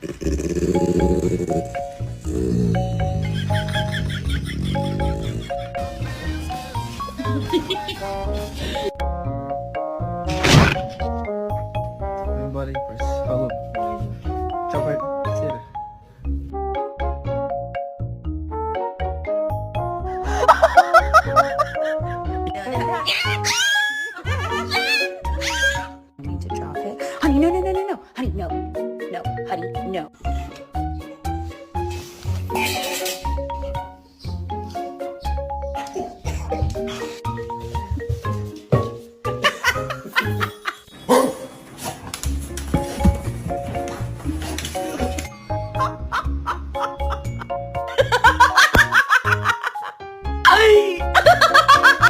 Buddy, first. Hello. Chocolate. Sit. I need to drop it. Honey, no. Honey, no. No, honey, no.